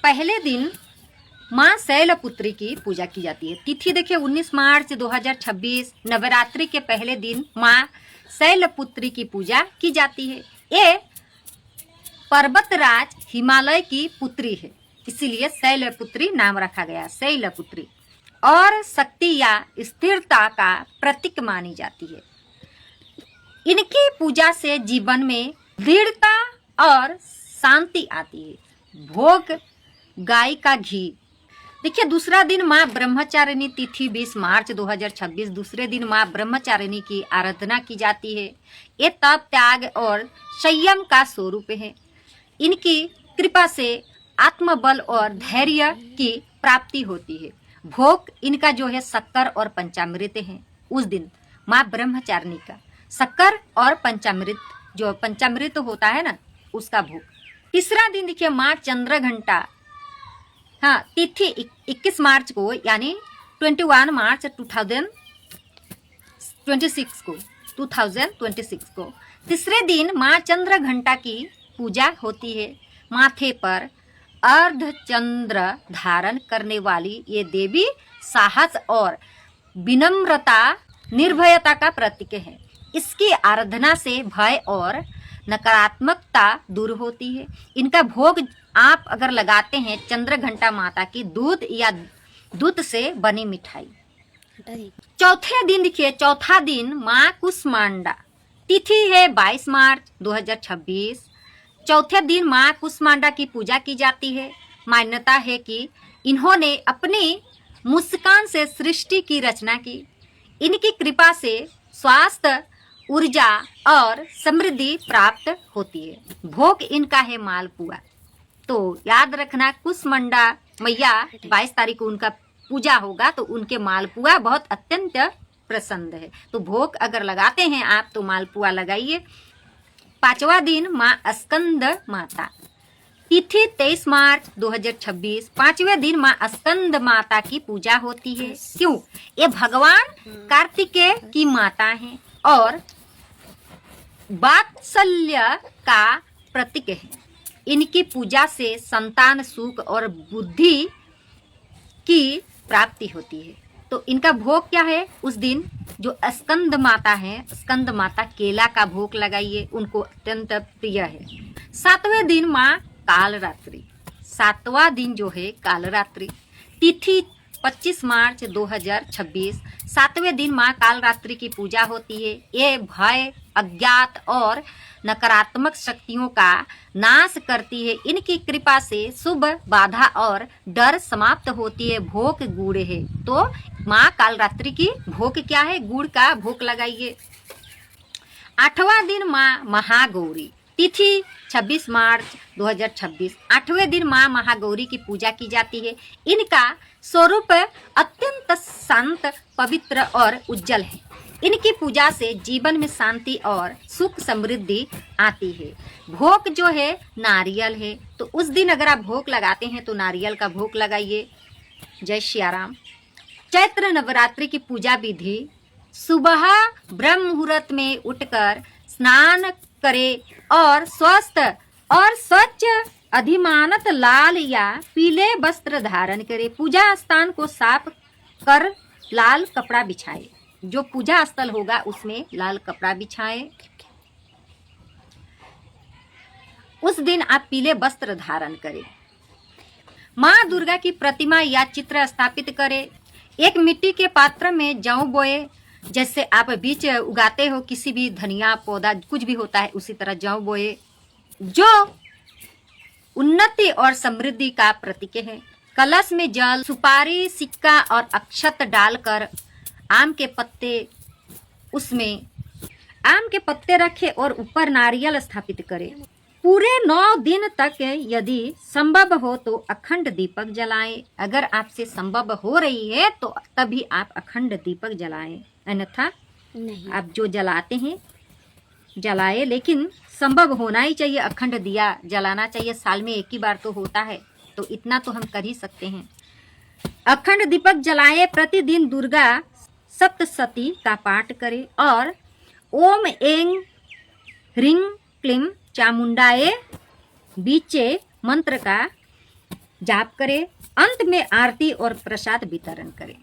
पहले दिन माँ शैलपुत्री की पूजा की जाती है। तिथि देखिए 19 मार्च 2026 नवरात्रि के पहले दिन माँ शैलपुत्री की पूजा की जाती है। ये पर्वतराज हिमालय की पुत्री है, इसीलिए शैलपुत्री नाम रखा गया, शैलपुत्री। और शक्ति या स्थिरता का प्रतीक मानी जाती है। इनकी पूजा से जीवन में दृढ़ता और शांति आती है। भोग गाय का घी। देखिए दूसरा दिन माँ ब्रह्मचारिणी, तिथि 20 मार्च 2026 दूसरे दिन माँ ब्रह्मचारिणी की आराधना की जाती है। ये तप, त्याग और संयम का स्वरूप है। इनकी कृपा से आत्मबल और धैर्य की प्राप्ति होती है। भोग इनका जो है शक्कर और पंचामृत है। उस दिन माँ ब्रह्मचारिणी का शक्कर और पंचामृत, जो पंचामृत होता है ना, उसका भोग। तीसरा दिन देखिए माँ चंद्र घंटा, हाँ तिथि 21 मार्च को यानी 21 मार्च 2026 को तीसरे दिन माँ चंद्र घंटा की पूजा होती है। माथे पर अर्धचंद्र धारण करने वाली ये देवी साहस और विनम्रता, निर्भयता का प्रतीक है। इसकी आराधना से भय और नकारात्मकता दूर होती है। इनका भोग आप अगर लगाते हैं चंद्र घंटा माता की दूध या दूध से बनी मिठाई। चौथे दिन देखिए, चौथा दिन माँ कुष्मांडा, तिथि है 22 मार्च 2026। चौथे दिन माँ कुष्मांडा की पूजा की जाती है। मान्यता है कि इन्होंने अपनी मुस्कान से सृष्टि की रचना की। इनकी कृपा से स्वास्थ्य, ऊर्जा और समृद्धि प्राप्त होती है। भोग इनका है मालपुआ। तो याद रखना, कुष्मांडा मैया 22 तारीख को उनका पूजा होगा तो उनके मालपुआ बहुत अत्यंत प्रसन्न है। तो भोग अगर लगाते हैं आप तो मालपुआ लगाइए। पांचवा दिन माँ स्कंद माता, तिथि 23 मार्च 2026। पांचवें दिन माँ स्कंद माता की पूजा होती है। क्यों? ये भगवान कार्तिकेय की माता हैं और वात्सल्य का प्रतीक है। इनकी पूजा से संतान, सुख और बुद्धि की प्राप्ति होती है। तो इनका भोग क्या है? उस दिन जो स्कंद माता है, स्कंद माता केला का भोग लगाइए, उनको अत्यंत प्रिय है। सातवें दिन माँ कालरात्रि, सातवां दिन जो है कालरात्रि, तिथि 25 मार्च 2026। सातवें दिन माँ कालरात्रि की पूजा होती है। ये भय, अज्ञात और नकारात्मक शक्तियों का नाश करती है। इनकी कृपा से शुभ, बाधा और डर समाप्त होती है। भोग गुड़ है, तो माँ कालरात्रि की भोग क्या है? गुड़ का भोग लगाइए। आठवां दिन माँ महागौरी, तिथि 26 मार्च 2026। आठवें दिन माँ महागौरी की पूजा की जाती है। इनका स्वरूप अत्यंत शांत, पवित्र और उज्जवल है। इनकी पूजा से जीवन में शांति और सुख समृद्धि आती है। भोग जो है नारियल है, तो उस दिन अगर आप भोग लगाते हैं तो नारियल का भोग लगाइए। जय सियाराम। चैत्र नवरात्रि की पूजा विधि: सुबह ब्रह्म मुहूर्त में उठकर स्नान करें और स्वस्थ और स्वच्छ अधिमानत लाल या पीले वस्त्र धारण करें। पूजा स्थान को साफ कर लाल कपड़ा बिछाएं। जो पूजा स्थल होगा उसमें लाल कपड़ा बिछाएं। उस दिन आप पीले वस्त्र धारण करें। माँ दुर्गा की प्रतिमा या चित्र स्थापित करें। एक मिट्टी के पात्र में जौ बोए, जैसे आप बीज उगाते हो, किसी भी धनिया पौधा कुछ भी होता है उसी तरह जौ बोए, जो उन्नति और समृद्धि का प्रतीक है। कलश में जल, सुपारी, सिक्का और अक्षत डालकर आम के पत्ते रखें और ऊपर नारियल स्थापित करें। पूरे 9 दिन तक यदि संभव हो तो अखंड दीपक जलाएं। अगर आपसे संभव हो रही है तो तभी आप अखंड दीपक जलाएं, अन्यथा नहीं। आप जो जलाते हैं जलाएं, लेकिन संभव होना ही चाहिए। अखंड दिया जलाना चाहिए। साल में एक ही बार तो होता है, तो इतना तो हम कर ही सकते हैं। अखंड दीपक जलाएं। प्रतिदिन दुर्गा सप्तशती का पाठ करें और ओम ऐं ह्रीं क्लीं चामुंडाए बीचे मंत्र का जाप करें, अंत में आरती और प्रसाद वितरण करें।